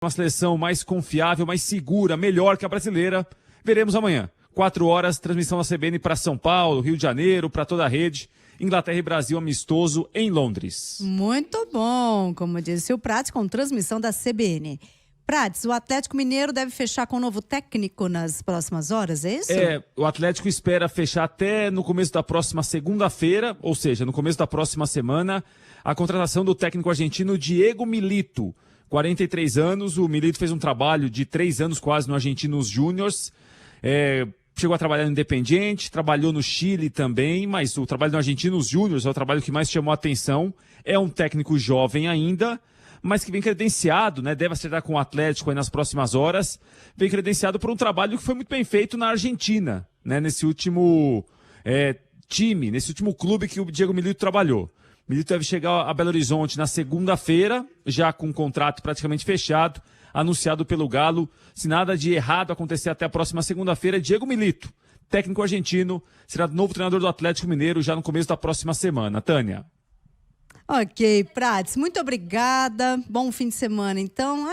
uma seleção mais confiável, mais segura, melhor que a brasileira. Veremos amanhã. 4 horas, transmissão da CBN para São Paulo, Rio de Janeiro, para toda a rede. Inglaterra e Brasil amistoso em Londres. Muito bom, como disse o Prates, com transmissão da CBN. Prates, o Atlético Mineiro deve fechar com um novo técnico nas próximas horas, é isso? O Atlético espera fechar até no começo da próxima segunda-feira, ou seja, no começo da próxima semana, a contratação do técnico argentino Diego Milito. 43 anos, o Milito fez um trabalho de 3 anos quase no Argentinos Júniors, chegou a trabalhar no Independiente, trabalhou no Chile também, mas o trabalho no Argentinos Júniors é o trabalho que mais chamou a atenção. É um técnico jovem ainda, mas que vem credenciado, né? Deve acertar com o Atlético aí nas próximas horas. Vem credenciado por um trabalho que foi muito bem feito na Argentina, né? Nesse último time, nesse último clube que o Diego Milito trabalhou. Milito deve chegar a Belo Horizonte na segunda-feira, já com um contrato praticamente fechado, anunciado pelo Galo. Se nada de errado acontecer até a próxima segunda-feira, Diego Milito, técnico argentino, será o novo treinador do Atlético Mineiro já no começo da próxima semana. Tânia. Ok, Prates, muito obrigada. Bom fim de semana, então.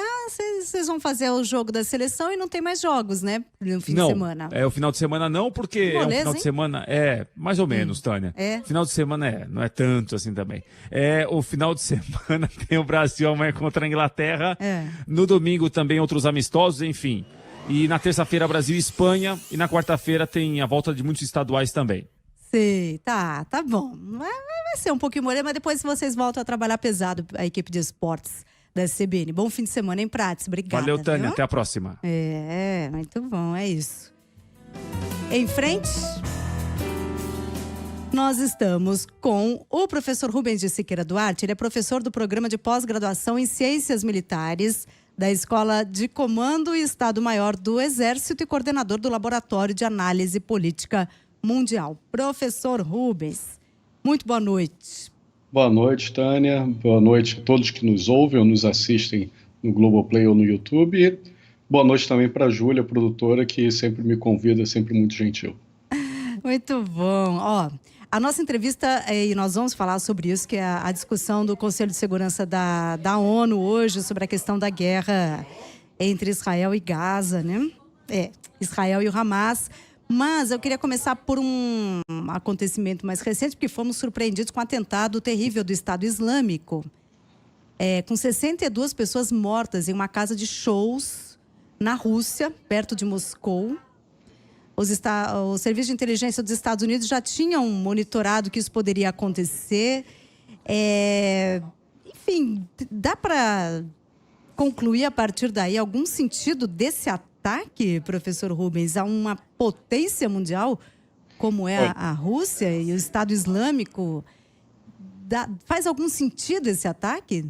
Vocês vão fazer o jogo da seleção e não tem mais jogos, né? No fim de semana. O final de semana não, porque Moleza, é um final de semana... mais ou menos, Tânia. Final de semana não é tanto assim também. O final de semana tem o Brasil amanhã contra a Inglaterra. No domingo também outros amistosos, enfim. E na terça-feira Brasil e Espanha. E na quarta-feira tem a volta de muitos estaduais também. Sei, tá bom. Vai ser um pouquinho moreno, mas depois vocês voltam a trabalhar pesado, a equipe de esportes da CBN. Bom fim de semana, hein, Prates? Obrigada. Valeu, Tânia. Viu? Até a próxima. Muito bom, é isso. Em frente, nós estamos com o professor Rubens de Siqueira Duarte. Ele é professor do programa de pós-graduação em Ciências Militares da Escola de Comando e Estado-Maior do Exército e coordenador do Laboratório de Análise Política Mundial. Professor Rubens, muito boa noite. Boa noite, Tânia. Boa noite a todos que nos ouvem ou nos assistem no Globoplay ou no YouTube. Boa noite também para a Júlia, produtora, que sempre me convida, sempre muito gentil. Muito bom. A nossa entrevista, e nós vamos falar sobre isso, que é a discussão do Conselho de Segurança da ONU hoje sobre a questão da guerra entre Israel e Gaza, né? Israel e o Hamas. Mas eu queria começar por um acontecimento mais recente, porque fomos surpreendidos com o atentado terrível do Estado Islâmico, com 62 pessoas mortas em uma casa de shows na Rússia, perto de Moscou. O Serviço de Inteligência dos Estados Unidos já tinham monitorado que isso poderia acontecer. Enfim, dá para concluir a partir daí algum sentido desse ataque, professor Rubens, a uma potência mundial como é a Rússia e o Estado Islâmico? Faz algum sentido esse ataque?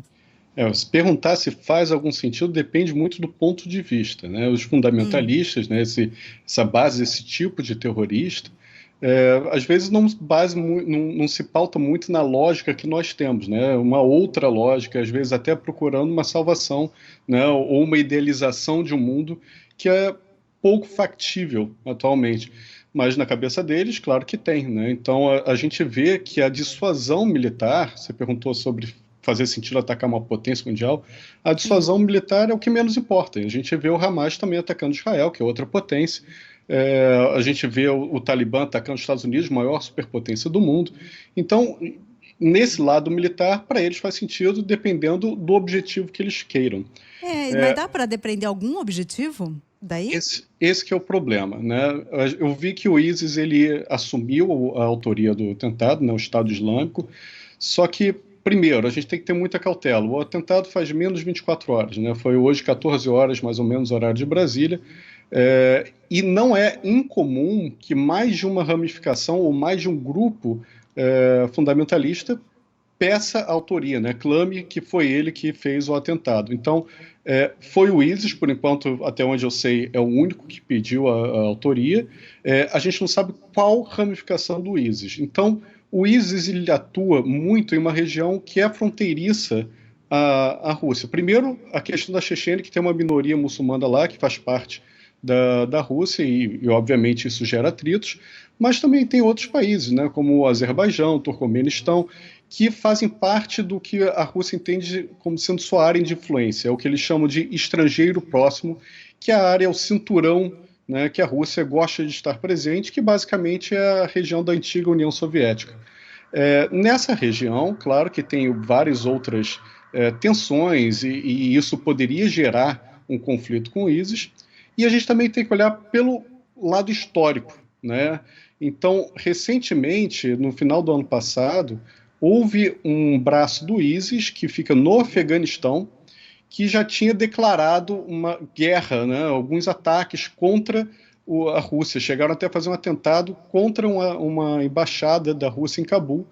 Se perguntar se faz algum sentido depende muito do ponto de vista, né? Os fundamentalistas, né, essa base, esse tipo de terrorista, às vezes não se pauta muito na lógica que nós temos, né? Uma outra lógica, às vezes até procurando uma salvação, né? Ou uma idealização de um mundo que é pouco factível atualmente. Mas na cabeça deles, claro que tem, né? Então a gente vê que a dissuasão militar, você perguntou sobre fazer sentido atacar uma potência mundial, a dissuasão militar é o que menos importa. A gente vê o Hamas também atacando Israel, que é outra potência. A gente vê o Talibã atacando os Estados Unidos, maior superpotência do mundo. Então, nesse lado militar, para eles faz sentido, dependendo do objetivo que eles queiram. Mas dá para depender algum objetivo daí? Esse que é o problema, né? Eu vi que o ISIS ele assumiu a autoria do atentado, né, o Estado Islâmico, só que primeiro, a gente tem que ter muita cautela. O atentado faz menos de 24 horas, né? Foi hoje 14 horas, mais ou menos, horário de Brasília. E não é incomum que mais de uma ramificação ou mais de um grupo fundamentalista peça a autoria, né? Clame que foi ele que fez o atentado. Então, foi o ISIS, por enquanto, até onde eu sei, é o único que pediu a autoria. A gente não sabe qual ramificação do ISIS. Então, o ISIS ele atua muito em uma região que é fronteiriça à Rússia. Primeiro, a questão da Chechênia, que tem uma minoria muçulmana lá, que faz parte da Rússia, e obviamente isso gera atritos, mas também tem outros países, né, como o Azerbaijão, o Turcomenistão, que fazem parte do que a Rússia entende como sendo sua área de influência, é o que eles chamam de estrangeiro próximo, que a área é o cinturão, né, que a Rússia gosta de estar presente, que basicamente é a região da antiga União Soviética. Nessa região, claro que tem várias outras tensões, e isso poderia gerar um conflito com o ISIS, e a gente também tem que olhar pelo lado histórico, né? Então, recentemente, no final do ano passado, houve um braço do ISIS que fica no Afeganistão, que já tinha declarado uma guerra, né, alguns ataques contra a Rússia. Chegaram até a fazer um atentado contra uma embaixada da Rússia em Cabul,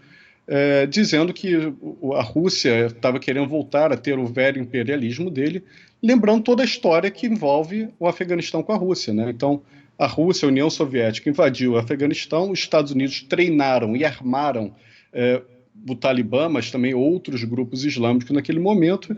dizendo que a Rússia estava querendo voltar a ter o velho imperialismo dele, lembrando toda a história que envolve o Afeganistão com a Rússia, né? Então, a Rússia, a União Soviética, invadiu o Afeganistão, os Estados Unidos treinaram e armaram o Talibã, mas também outros grupos islâmicos naquele momento,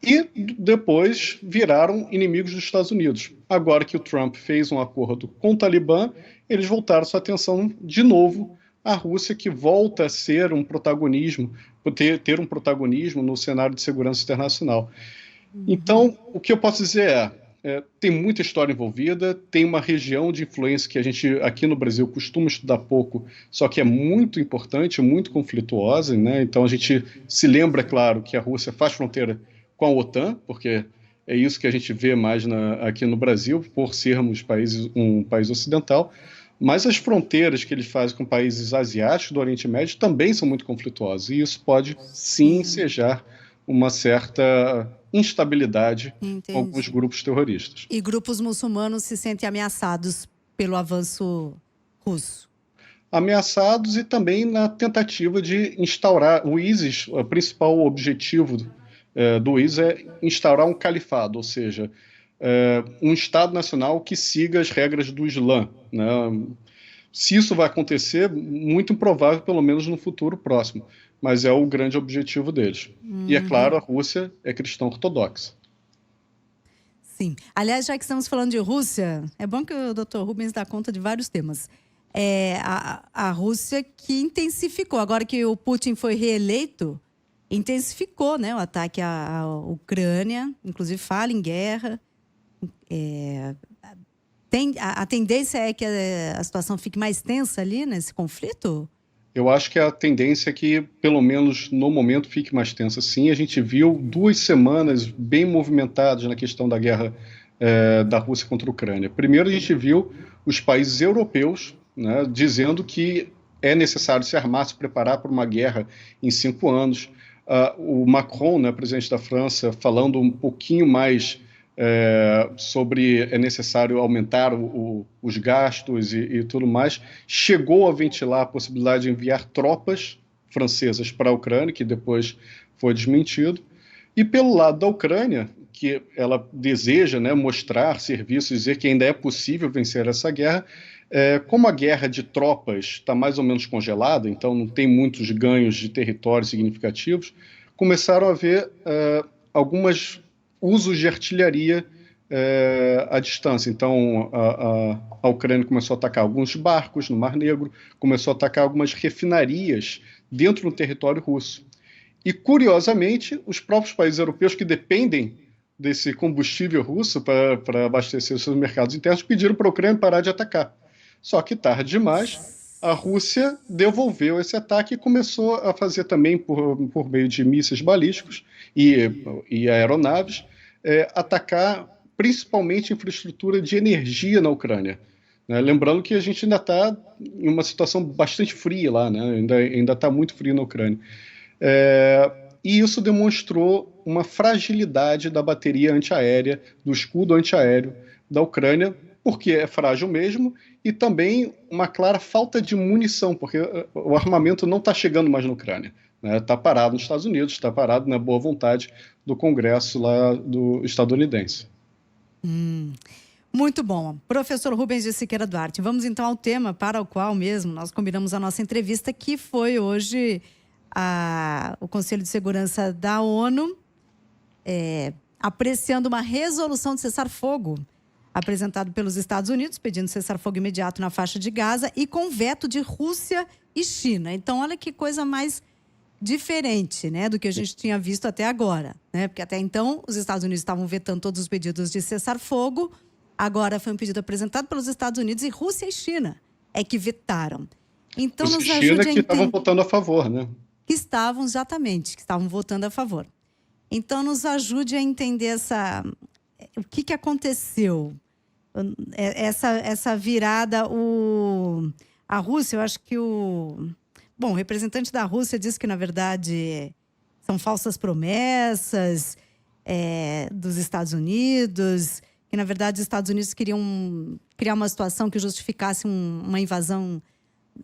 e depois viraram inimigos dos Estados Unidos. Agora que o Trump fez um acordo com o Talibã, eles voltaram sua atenção de novo à Rússia, que volta a ser um protagonismo, ter um protagonismo no cenário de segurança internacional. Então, o que eu posso dizer tem muita história envolvida, tem uma região de influência que a gente aqui no Brasil costuma estudar pouco, só que é muito importante, muito conflituosa, né? Então a gente se lembra, claro, que a Rússia faz fronteira com a OTAN, porque é isso que a gente vê mais aqui no Brasil, por sermos um país ocidental, mas as fronteiras que eles fazem com países asiáticos do Oriente Médio também são muito conflituosas, e isso pode sim ensejar uma certa instabilidade com alguns grupos terroristas. E grupos muçulmanos se sentem ameaçados pelo avanço russo? Ameaçados, e também na tentativa de instaurar o ISIS. O principal objetivo do ISIS é instaurar um califado, ou seja, um Estado nacional que siga as regras do Islã, né? Se isso vai acontecer, muito improvável, pelo menos no futuro próximo, mas é o grande objetivo deles. E é claro, a Rússia é cristã ortodoxa. Sim. Aliás, já que estamos falando de Rússia, é bom que o Dr. Rubens dá conta de vários temas. A Rússia que intensificou, agora que o Putin foi reeleito, intensificou, né, o ataque à Ucrânia, inclusive fala em guerra. A tendência é que a situação fique mais tensa ali nesse conflito? Eu acho que a tendência é que, pelo menos no momento, fique mais tensa. Sim, a gente viu 2 semanas bem movimentadas na questão da guerra da Rússia contra a Ucrânia. Primeiro, a gente viu os países europeus, né, dizendo que é necessário se armar, se preparar para uma guerra em 5 anos. O Macron, né, presidente da França, falando um pouquinho mais sobre é necessário aumentar os gastos e tudo mais, chegou a ventilar a possibilidade de enviar tropas francesas para a Ucrânia, que depois foi desmentido. E pelo lado da Ucrânia, que ela deseja, né, mostrar serviços, dizer que ainda é possível vencer essa guerra, como a guerra de tropas está mais ou menos congelada, então não tem muitos ganhos de território significativos, começaram a haver alguns usos de artilharia à distância. Então, a Ucrânia começou a atacar alguns barcos no Mar Negro, começou a atacar algumas refinarias dentro do território russo. E, curiosamente, os próprios países europeus que dependem desse combustível russo para abastecer os seus mercados internos pediram para a Ucrânia parar de atacar. Só que tarde demais, a Rússia devolveu esse ataque e começou a fazer também, por meio de mísseis balísticos e aeronaves, atacar principalmente infraestrutura de energia na Ucrânia. Né? Lembrando que a gente ainda está em uma situação bastante fria lá, né? Ainda está muito frio na Ucrânia. E isso demonstrou uma fragilidade da bateria antiaérea, do escudo antiaéreo da Ucrânia, porque é frágil mesmo, e também uma clara falta de munição, porque o armamento não está chegando mais na Ucrânia. Está parado nos Estados Unidos, está parado na boa vontade do Congresso lá do estadunidense. Muito bom. Professor Rubens de Siqueira Duarte, vamos então ao tema para o qual mesmo nós combinamos a nossa entrevista, que foi hoje o Conselho de Segurança da ONU apreciando uma resolução de cessar-fogo apresentado pelos Estados Unidos, pedindo cessar-fogo imediato na faixa de Gaza e com veto de Rússia e China. Então, olha que coisa mais diferente, né, do que a gente tinha visto até agora, né? Porque até então os Estados Unidos estavam vetando todos os pedidos de cessar-fogo. Agora foi um pedido apresentado pelos Estados Unidos, e Rússia e China é que vetaram. Então nos ajude China a que estavam entender votando a favor, né? que estavam votando a favor. Então nos ajude a entender o que aconteceu, essa virada. A Rússia, eu acho que o representante da Rússia disse que, na verdade, são falsas promessas dos Estados Unidos, que, na verdade, os Estados Unidos queriam criar uma situação que justificasse uma invasão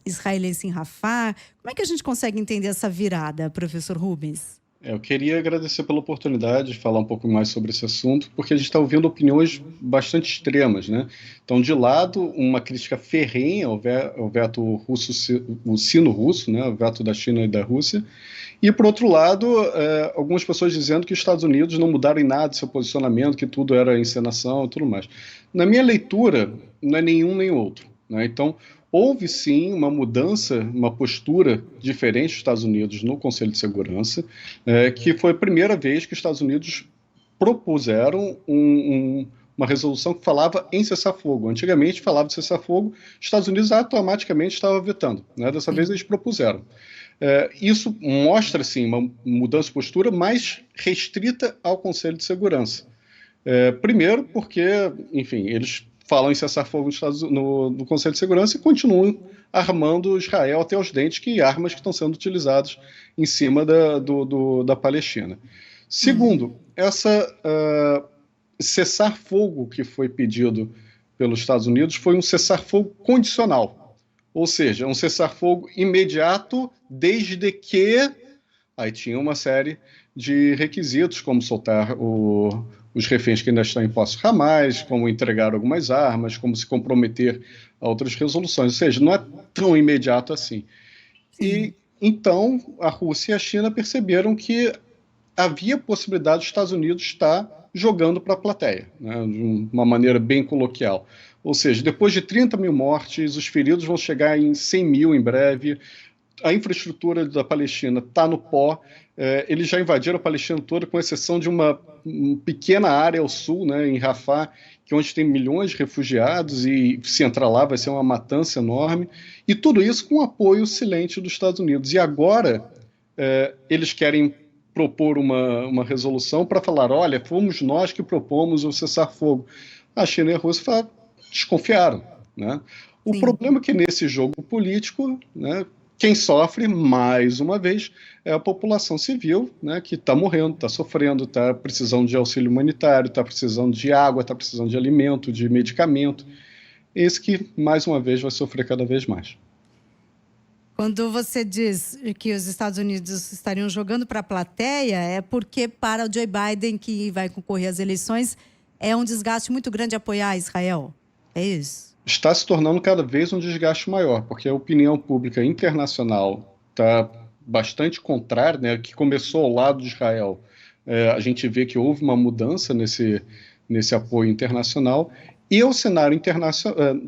israelense em Rafah. Como é que a gente consegue entender essa virada, professor Rubens? Eu queria agradecer pela oportunidade de falar um pouco mais sobre esse assunto, porque a gente está ouvindo opiniões bastante extremas, né? Então, de lado, uma crítica ferrenha ao veto russo, o sino-russo, né? O veto da China e da Rússia. E, por outro lado, algumas pessoas dizendo que os Estados Unidos não mudaram em nada seu posicionamento, que tudo era encenação e tudo mais. Na minha leitura, não é nenhum nem outro, né? Então, houve sim uma mudança, uma postura diferente dos Estados Unidos no Conselho de Segurança, que foi a primeira vez que os Estados Unidos propuseram uma resolução que falava em cessar-fogo. Antigamente falava de cessar-fogo, os Estados Unidos automaticamente estavam vetando, né? Dessa vez eles propuseram. Isso mostra, sim, uma mudança de postura mais restrita ao Conselho de Segurança. Primeiro porque, enfim, eles falam em cessar-fogo no Conselho de Segurança e continuam armando Israel até os dentes, que armas que estão sendo utilizadas em cima da Palestina. Segundo, cessar-fogo que foi pedido pelos Estados Unidos foi um cessar-fogo condicional, ou seja, um cessar-fogo imediato, desde que... Aí tinha uma série de requisitos, como soltar os reféns que ainda estão em posse Hamas, como entregar algumas armas, como se comprometer a outras resoluções. Ou seja, não é tão imediato assim. E então a Rússia e a China perceberam que havia possibilidade dos Estados Unidos estar jogando para a plateia, né, de uma maneira bem coloquial. Ou seja, depois de 30 mil mortes, os feridos vão chegar em 100 mil em breve. A infraestrutura da Palestina está no pó. Eles já invadiram a Palestina toda, com exceção de uma pequena área ao sul, né, em Rafah, que é onde tem milhões de refugiados, e se entrar lá vai ser uma matança enorme. E tudo isso com apoio silente dos Estados Unidos. E agora eles querem propor uma resolução para falar, olha, fomos nós que propomos o cessar-fogo. A China e a Rússia desconfiaram, né? O problema é que nesse jogo político, né, quem sofre, mais uma vez, é a população civil, né, que está morrendo, está sofrendo, está precisando de auxílio humanitário, está precisando de água, está precisando de alimento, de medicamento. Esse que, mais uma vez, vai sofrer cada vez mais. Quando você diz que os Estados Unidos estariam jogando para a plateia, é porque para o Joe Biden, que vai concorrer às eleições, é um desgaste muito grande apoiar Israel. É isso? Está se tornando cada vez um desgaste maior, porque a opinião pública internacional está bastante contrária, né, que começou ao lado de Israel. A gente vê que houve uma mudança nesse apoio internacional, e o cenário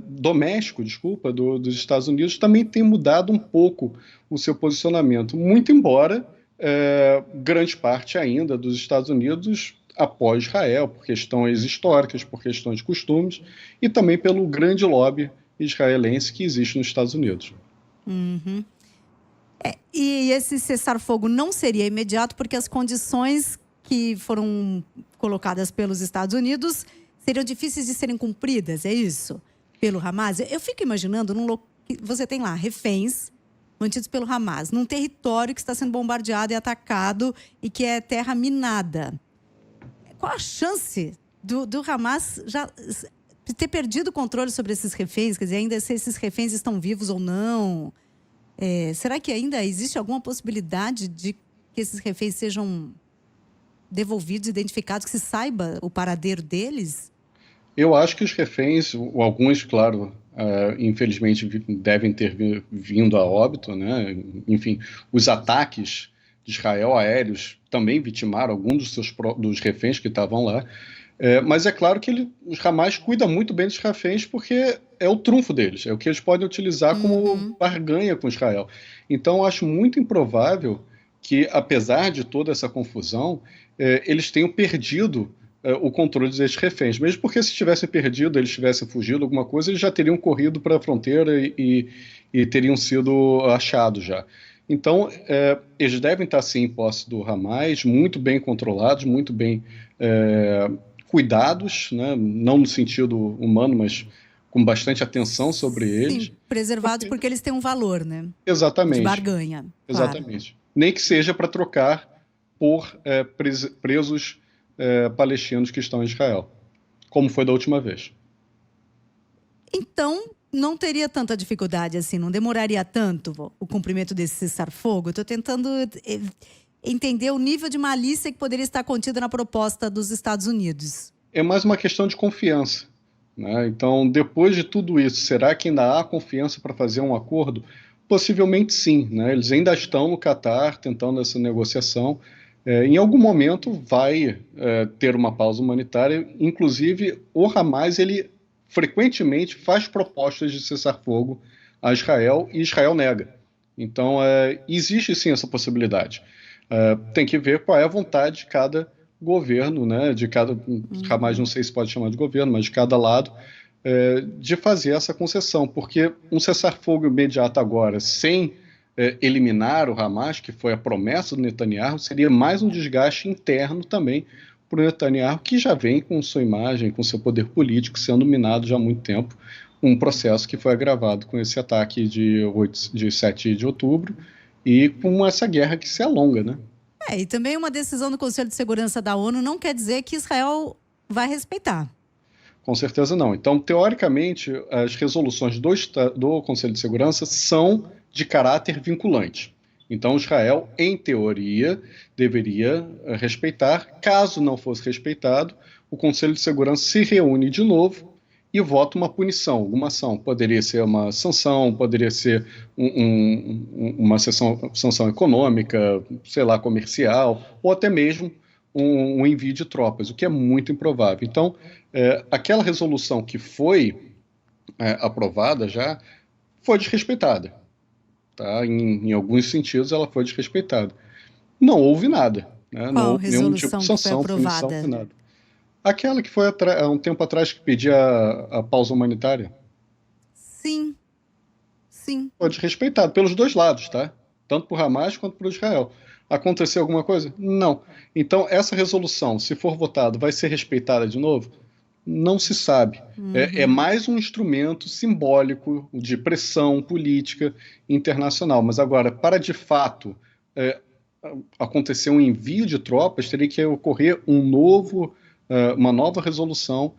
doméstico, dos Estados Unidos também tem mudado um pouco o seu posicionamento, muito embora grande parte ainda dos Estados Unidos apoie Israel por questões históricas, por questões de costumes, e também pelo grande lobby israelense que existe nos Estados Unidos. Uhum. E esse cessar-fogo não seria imediato, porque as condições que foram colocadas pelos Estados Unidos seriam difíceis de serem cumpridas, é isso? Pelo Hamas? Eu fico imaginando, você tem lá reféns mantidos pelo Hamas, num território que está sendo bombardeado e atacado e que é terra minada. Qual a chance do Hamas já ter perdido o controle sobre esses reféns? Quer dizer, ainda se esses reféns estão vivos ou não? Será que ainda existe alguma possibilidade de que esses reféns sejam devolvidos, identificados, que se saiba o paradeiro deles? Eu acho que os reféns, alguns, claro, infelizmente devem ter vindo a óbito, né? Enfim, os ataques de Israel aéreos também vitimaram alguns dos reféns que estavam lá. Mas é claro que os Hamas cuidam muito bem dos reféns, porque é o trunfo deles, é o que eles podem utilizar como barganha com Israel. Então, acho muito improvável que, apesar de toda essa confusão, eles tenham perdido o controle desses reféns. Mesmo porque se tivessem perdido, eles tivessem fugido, alguma coisa, eles já teriam corrido para a fronteira e teriam sido achados já. Então, eles devem estar, sim, em posse do Hamas, muito bem controlados, muito bem cuidados, né? Não no sentido humano, mas com bastante atenção sobre eles. Sim, preservados porque eles têm um valor, né? Exatamente. De barganha. Exatamente. Claro. Nem que seja para trocar por presos palestinos que estão em Israel, como foi da última vez. Então, não teria tanta dificuldade assim, não demoraria tanto o cumprimento desse cessar-fogo? Estou tentando entender o nível de malícia que poderia estar contida na proposta dos Estados Unidos. É mais uma questão de confiança, né? Então, depois de tudo isso, será que ainda há confiança para fazer um acordo? Possivelmente sim, né? Eles ainda estão no Catar tentando essa negociação. Em algum momento vai ter uma pausa humanitária. Inclusive, o Hamas, ele frequentemente faz propostas de cessar-fogo a Israel e Israel nega. Então, existe sim essa possibilidade. Tem que ver qual é a vontade de cada governo, né? De cada, Hamas não sei se pode chamar de governo, mas de cada lado, de fazer essa concessão, porque um cessar-fogo imediato agora, sem eliminar o Hamas, que foi a promessa do Netanyahu, seria mais um desgaste interno também para o Netanyahu, que já vem com sua imagem, com seu poder político sendo minado já há muito tempo, um processo que foi agravado com esse ataque de 7 de outubro e com essa guerra que se alonga, né? E também uma decisão do Conselho de Segurança da ONU não quer dizer que Israel vai respeitar. Com certeza não. Então, teoricamente, as resoluções do Conselho de Segurança são de caráter vinculante. Então, Israel, em teoria, deveria respeitar. Caso não fosse respeitado, o Conselho de Segurança se reúne de novo e vota uma punição, alguma ação. Poderia ser uma sanção, poderia ser uma sanção econômica, sei lá, comercial, ou até mesmo um envio de tropas, o que é muito improvável. Então, aquela resolução que foi aprovada já foi desrespeitada. Tá? Em alguns sentidos, ela foi desrespeitada. Não houve nada. Né? Não houve nenhum tipo de sanção, punição, nada. Aquela que foi há um tempo atrás que pedia a pausa humanitária. Sim. Sim. Foi desrespeitado pelos dois lados, tá? Tanto por Hamas quanto por Israel. Aconteceu alguma coisa? Não. Então, essa resolução, se for votada, vai ser respeitada de novo? Não se sabe. É mais um instrumento simbólico de pressão política internacional. Mas agora, para de fato acontecer um envio de tropas, teria que ocorrer uma nova resolução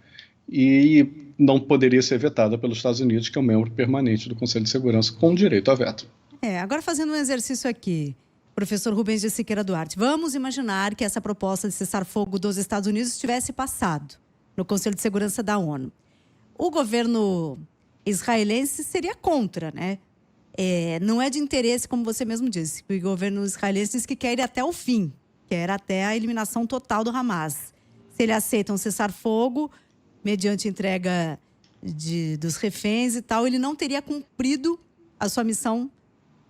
e não poderia ser vetada pelos Estados Unidos, que é um membro permanente do Conselho de Segurança, com direito a veto. Agora fazendo um exercício aqui, professor Rubens de Siqueira Duarte, vamos imaginar que essa proposta de cessar-fogo dos Estados Unidos tivesse passado no Conselho de Segurança da ONU. O governo israelense seria contra, né? Não é de interesse, como você mesmo disse. O governo israelense diz que quer ir até o fim, quer até a eliminação total do Hamas. Se ele aceita um cessar-fogo, mediante entrega dos reféns e tal, ele não teria cumprido a sua missão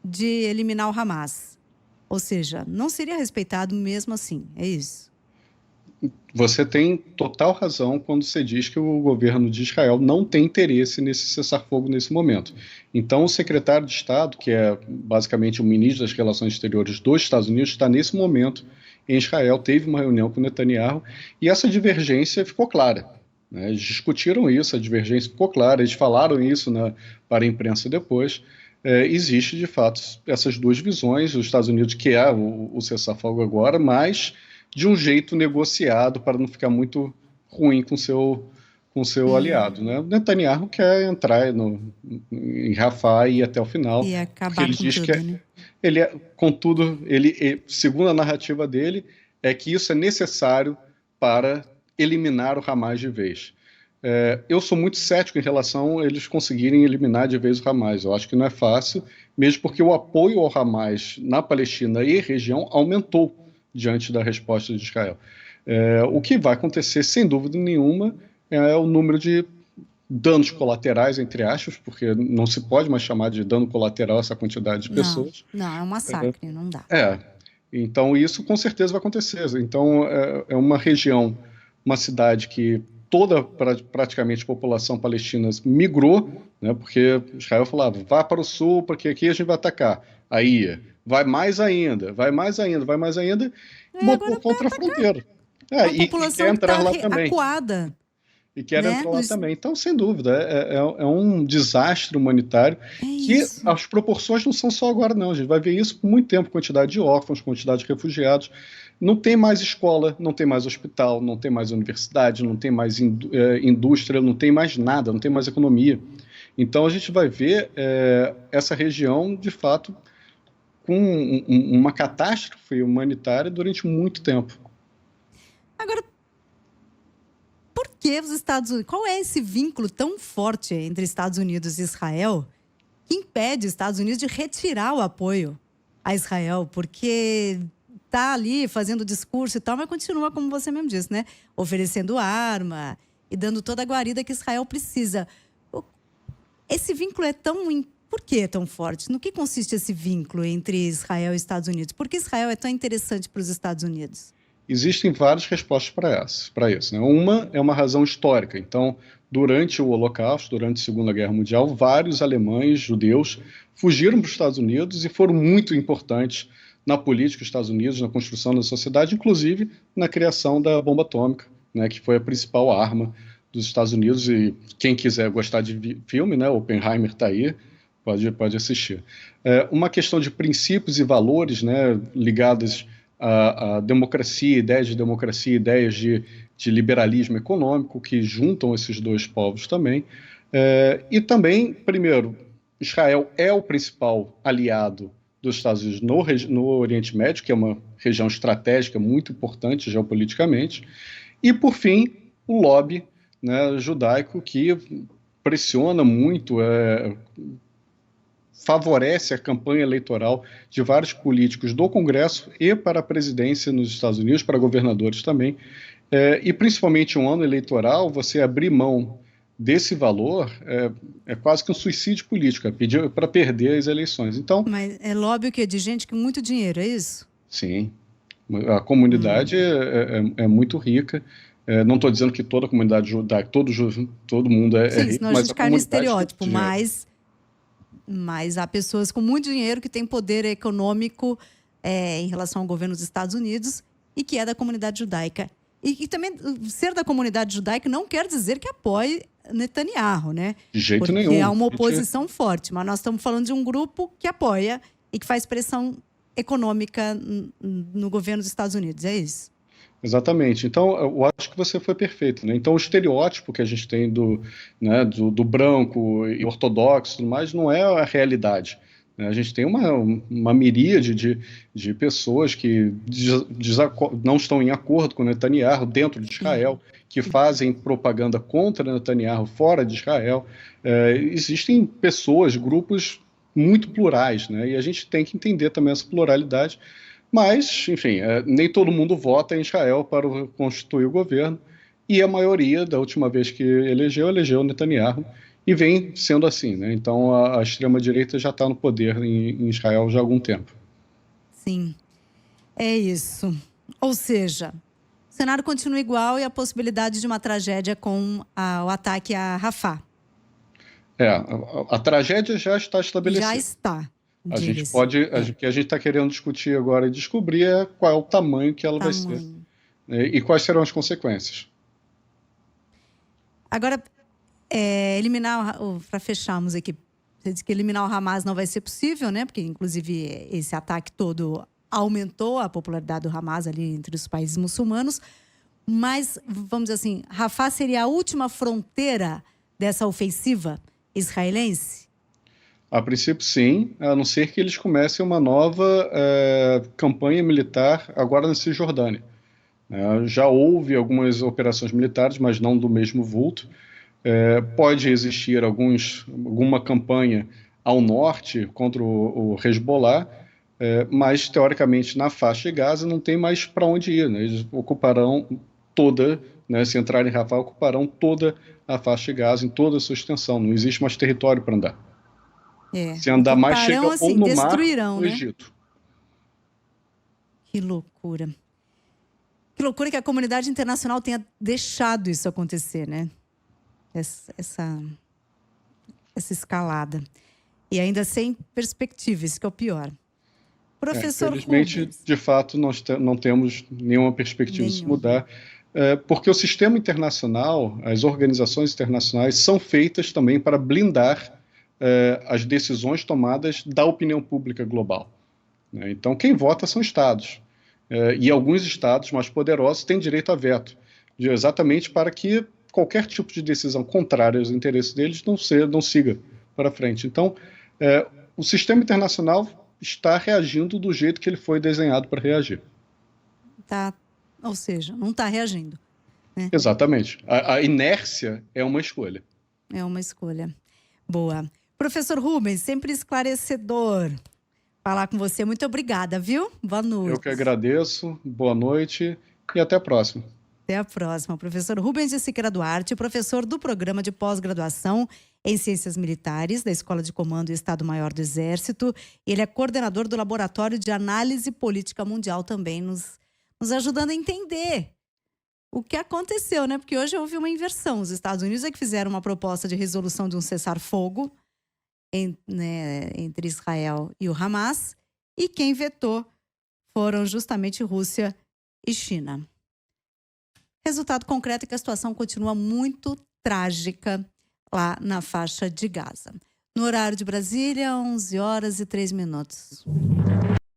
de eliminar o Hamas. Ou seja, não seria respeitado mesmo assim, é isso? Você tem total razão quando você diz que o governo de Israel não tem interesse nesse cessar-fogo nesse momento. Então, o secretário de Estado, que é basicamente o ministro das Relações Exteriores dos Estados Unidos, está nesse momento em Israel, teve uma reunião com Netanyahu e essa divergência ficou clara. Né? Eles discutiram isso, a divergência ficou clara, eles falaram isso para a imprensa depois. Existe, de fato, essas duas visões. Os Estados Unidos quer o cessar-fogo agora, mas de um jeito negociado para não ficar muito ruim com seu aliado. Né? O Netanyahu quer entrar em Rafah e ir até o final. E acabar com tudo, né? Contudo, segundo a narrativa dele, é que isso é necessário para eliminar o Hamas de vez. Eu sou muito cético em relação a eles conseguirem eliminar de vez o Hamas. Eu acho que não é fácil, mesmo porque o apoio ao Hamas na Palestina e região aumentou diante da resposta de Israel. O que vai acontecer, sem dúvida nenhuma, é o número de danos colaterais, entre aspas, porque não se pode mais chamar de dano colateral essa quantidade de pessoas. Não, é um massacre, não dá. Então, isso com certeza vai acontecer. Então, é uma região, uma cidade que toda praticamente a população palestina migrou, né, porque Israel falava, vá para o sul, porque aqui a gente vai atacar. Aí, vai mais ainda, vai mais ainda, vai mais ainda, botou Agora contra a fronteira. a E população quer que está entrar lá também. acuada. E quer Né? entrar lá também. Então, sem dúvida, é um desastre humanitário que isso. as proporções não são só agora, não. A gente vai ver isso por muito tempo, quantidade de órfãos, quantidade de refugiados. Não tem mais escola, não tem mais hospital, não tem mais universidade, não tem mais indústria, não tem mais nada, não tem mais economia. Então, a gente vai ver essa região, de fato, com uma catástrofe humanitária durante muito tempo. Agora, por que os Estados Unidos... Qual é esse vínculo tão forte entre Estados Unidos e Israel que impede os Estados Unidos de retirar o apoio a Israel? Porque está ali fazendo discurso e tal, mas continua, como você mesmo disse, né? Oferecendo arma e dando toda a guarida que Israel precisa. Esse vínculo é tão... Por que é tão forte? No que consiste esse vínculo entre Israel e Estados Unidos? Por que Israel é tão interessante para os Estados Unidos? Existem várias respostas para isso. Né? Uma é uma razão histórica. Então, durante o Holocausto, durante a Segunda Guerra Mundial, vários alemães, judeus, fugiram para os Estados Unidos e foram muito importantes na política dos Estados Unidos, na construção da sociedade, inclusive na criação da bomba atômica, né, que foi a principal arma dos Estados Unidos. E quem quiser gostar de filme, né, Oppenheimer está aí, pode assistir. Uma questão de princípios e valores, né, ligados a democracia, ideias de liberalismo econômico, que juntam esses dois povos também. E também, primeiro, Israel é o principal aliado dos Estados Unidos no Oriente Médio, que é uma região estratégica muito importante geopoliticamente. E, por fim, o lobby, né, judaico, que pressiona muito, favorece a campanha eleitoral de vários políticos do Congresso e para a presidência nos Estados Unidos, para governadores também. E principalmente um ano eleitoral, você abrir mão desse valor é quase que um suicídio político, pedir para perder as eleições. Então, mas é lobby o quê? De gente com muito dinheiro, é isso? Sim. A comunidade é muito rica. Não estou dizendo que toda a comunidade judaica, todo mundo é Sim, rico, senão a mas gente cai no comunidade estereótipo, tem dinheiro. mas há pessoas com muito dinheiro que têm poder econômico em relação ao governo dos Estados Unidos e que é da comunidade judaica. E também ser da comunidade judaica não quer dizer que apoie Netanyahu, né? De jeito Porque nenhum. há uma oposição forte, mas nós estamos falando de um grupo que apoia e que faz pressão econômica no governo dos Estados Unidos, é isso? Exatamente. Então, eu acho que você foi perfeito, né? Então, o estereótipo que a gente tem do branco e ortodoxo e tudo mais não é a realidade. Né? A gente tem uma miríade de pessoas que não estão em acordo com Netanyahu dentro de Israel, que fazem propaganda contra Netanyahu fora de Israel. Existem pessoas, grupos muito plurais, né? E a gente tem que entender também essa pluralidade. Mas, enfim, nem todo mundo vota em Israel para constituir o governo, e a maioria, da última vez que elegeu Netanyahu, e vem sendo assim, né? Então a extrema-direita já está no poder em Israel já há algum tempo. Sim, é isso. Ou seja, o cenário continua igual e a possibilidade de uma tragédia com o ataque a Rafah. A tragédia já está estabelecida. Já está. A gente pode, o que a gente está querendo discutir agora e descobrir é qual é o tamanho que ela vai ser, né, e quais serão as consequências. Agora, para fecharmos aqui, você disse que eliminar o Hamas não vai ser possível, né? Porque, inclusive, esse ataque todo aumentou a popularidade do Hamas ali entre os países muçulmanos. Mas, vamos dizer assim, Rafah seria a última fronteira dessa ofensiva israelense? A princípio, sim, a não ser que eles comecem uma nova campanha militar agora na Cisjordânia. Já houve algumas operações militares, mas não do mesmo vulto. Pode existir alguma campanha ao norte contra o Hezbollah, mas, teoricamente, na faixa de Gaza não tem mais para onde ir. Né? Eles ocuparão toda, né, se entrarem em Rafah, ocuparão toda a faixa de Gaza, em toda a sua extensão. Não existe mais território para andar. Se andar mais, chega assim, ou no mar ou no né? Egito. Que loucura. Que loucura que a comunidade internacional tenha deixado isso acontecer, né? Essa escalada. E ainda sem perspectiva, isso que é o pior. Professor infelizmente, Rubens. de fato, nós não temos nenhuma perspectiva de se mudar, porque o sistema internacional, as organizações internacionais são feitas também para blindar as decisões tomadas da opinião pública global. Né? Então, quem vota são estados. E alguns estados mais poderosos têm direito a veto, exatamente para que qualquer tipo de decisão contrária aos interesses deles não siga para frente. Então, o sistema internacional está reagindo do jeito que ele foi desenhado para reagir. Ou seja, não está reagindo. Né? Exatamente. A inércia é uma escolha. É uma escolha. Boa. Professor Rubens, sempre esclarecedor falar com você. Muito obrigada, viu? Boa noite. Eu que agradeço. Boa noite e até a próxima. Até a próxima. Professor Rubens de Siqueira Duarte, professor do Programa de Pós-Graduação em Ciências Militares da Escola de Comando e Estado-Maior do Exército. Ele é coordenador do Laboratório de Análise Política Mundial, também nos ajudando a entender o que aconteceu, né? Porque hoje houve uma inversão. Os Estados Unidos é que fizeram uma proposta de resolução de um cessar-fogo entre Israel e o Hamas, e quem vetou foram justamente Rússia e China. Resultado concreto é que a situação continua muito trágica lá na faixa de Gaza. No horário de Brasília, 11h03.